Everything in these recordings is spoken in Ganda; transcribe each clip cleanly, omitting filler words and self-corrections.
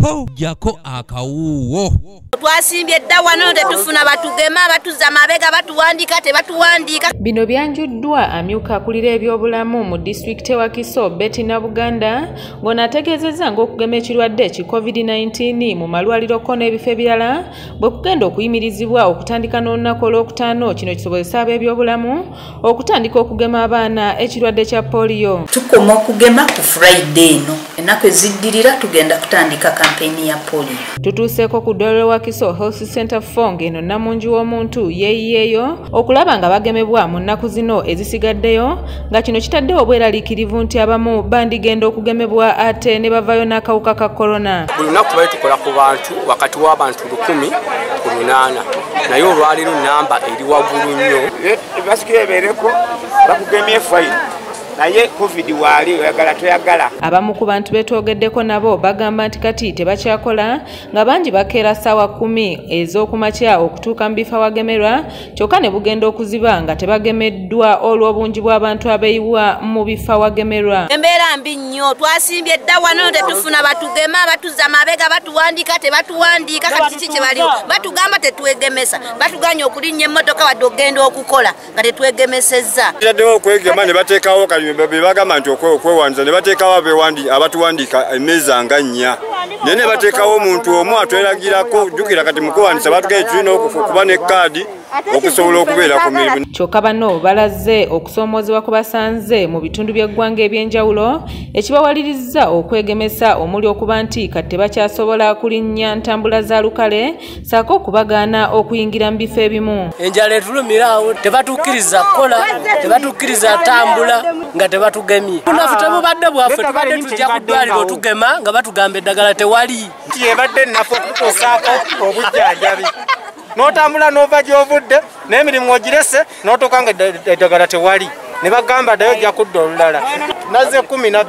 po jako akawuwo. Twasimbye dda wano tetufuna batugema batuza mabega batuwandika tebatuwandika. Bino byanjuddwa amyuka akulira ebyobulamu mu disitulikiti wa Kiso Betty Nabuganda ng'onaategeezezza ng'okugema ekirwadde ki COVID-19 mu malwaliroko n'ebifo ebirala bwe kugenda okuyimirizibwa okutandika n'olunaku olwokutaano. Kino kisobozesa ab'ebyobulamu okutandika okugema abaana ekirwadde kya polio. Tukoma okugema ku Friday eno ennaku eziddirira tugenda kutandika kampeyini ya polio. Tutuuseeko ku ddwaliro wa Kiso Health Center Fong eno Namunju w'omuntu yeeyiyeeyo okulaba nga bagemebwa mu nnaku zino ezisigaddeyo nga kino kitaddewo obweraliikirivu nti abamu bandigenda okugemebwa ate ne bavayo n'akawuka ka corona. Buli lunaku bali tukola ku bantu wakati w'abantu 1,800 naye olwaliro namba eri waggulu nnyo. Basikire beereko bakugemye fayiro naye covid wali oyagala toyagala. Abamu ku bantu betwogeddeko nabo bagamba nti kati tebakyakola nga bangi bakeera ssaawa 10 ez'okumakya okutuuka mu bifo awagemerwa kyokka ne bugenda okuziba nga tebagemeddwa olw'obungi bw'abantu abeeyiwa mu bifo awagemerwa. Embeera mbi nnyo, twasimbye dda wano tetufuna batugema batuza mabega batuwandika tebatuwandika kati kiki kye baliwo batugamba tetwegemesa batuganya okulinnya emmotoka wadde okugenda okukola nga tetwegemesezza. Kitaddewo okwegema ne bateekawo bebagamba nti okwewandiza ne bateekawo abatuwandika emmeeza nga 4 naye ne bateekawo omuntu omu atweragirako. Jjukira kati mu kwewandiisa batugaye tulina okuba ne kaadi okusobola okubeera ku mirimu. Kyokka bano balaze okusoomoozebwa ku basanze mu bitundu by'eggwanga eby'enjawulo ekibawalirizza okwegemesa omuli okuba nti kati tebakyasobola kulinnya ntambula za lukale ssaako okubagaana okuyingira mu bifo ebimu. Enjala etulumira awo tebatukkiriza kukola tebatukkiriza tambula nga tebatugemye. Naffe temubadde bwaffe tubadde tujja ku ddwaliro tugema nga batugamba eddagala tewali. Yebadde naffe okutuusaako obujjanjabi n'otambula n'ova gy'ovudde n'emirimu ogirese n'otuuka nga eddagala tewali ne bagamba ddayo ojja kudda olulala. Naze 12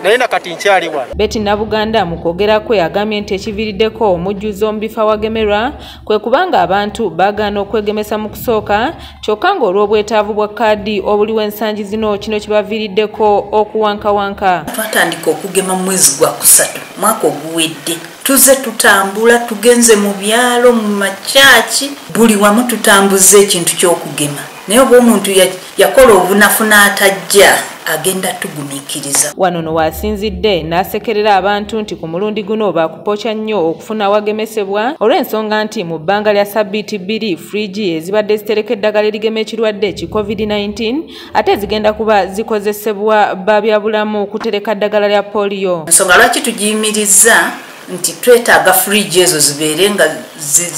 naye nakati nkyali wano. Betty Nabuganda mu kwogera kwe agambye nti ekiviiriddeko omujjuzo mu bifo awagemerwa kwe kubanga abantu baagaana okwegemesa mu kusooka kyokka ng'olw'obwetaavu bwa kaadi obuliwo ensangi zino kino kibaviiriddeko okuwankawanka. Twatandika okugema mu mwezi gwa 3 mwaka oguwedde. Tuze tutambula tugenze mu byalo mu makyaki buli wamu tutambuze ekintu ky'okugema. Naye oba omuntu yakola obunafu n'atajja agenda tugumiikiriza. Wano no wasinzidde n'asekerera abantu nti ku mulundi guno baakupokya nnyo okufuna awagemesebwa olw'ensonga nti mu bbanga lya ssabbiiti 2 fridge ezibadde zitereka eddagala erigema ekirwadde ki COVID-19 ate zigenda kuba zikozesebwa babyabulamu kutereka ddagala lya polio. Ensonga lwaki tugiyimirizza nti twetaaga fridge ezo zibeere nga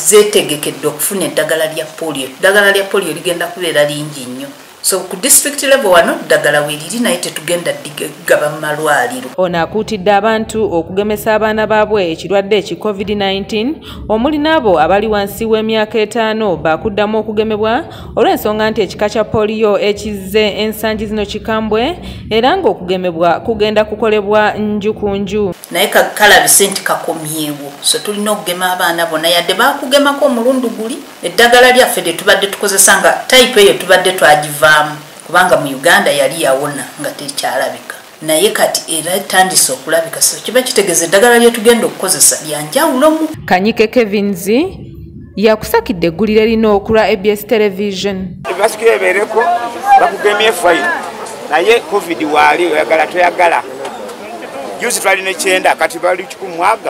zeetegekedde okufuna eddagala lya polio. Eddagala lya polio ligenda kubeera lingi nnyo. So ku district level wano ddagala weeriri naye tetugenda digaba mu malwaliro. Ono akuutidde abantu okugemesa abaana baabwe ekirwadde ki COVID-19 omuli n'abo abali wansi w'emyaka 5 baakuddamu okugemebwa olw'ensonga nti ekika kya polio ekizze ensangi zino kikambwe era ng'okugemebwa kugenda kukolebwa nju ku nju. Naye kalabise nti kakomyewo, so tulina okugema abaana bonna yadde baakugemako omulundi guli. Eddagala lyaffe lye tubadde tukozesa nga type eyo tubadde twagivaamu kubanga mu Uganda yali yawona nga tekyalabika naye kati era tandise okulabika so kiba kitegeeza eddagala lye tugenda okukozesa lyanjawulo mu. Kanyike Kevins yakusakidde eggulire lino okulwa ABS Television. Basikire beereko bakugemye fayiro naye covid wali oyagala toyagala. Juzi twali ne 9 kati bali 100.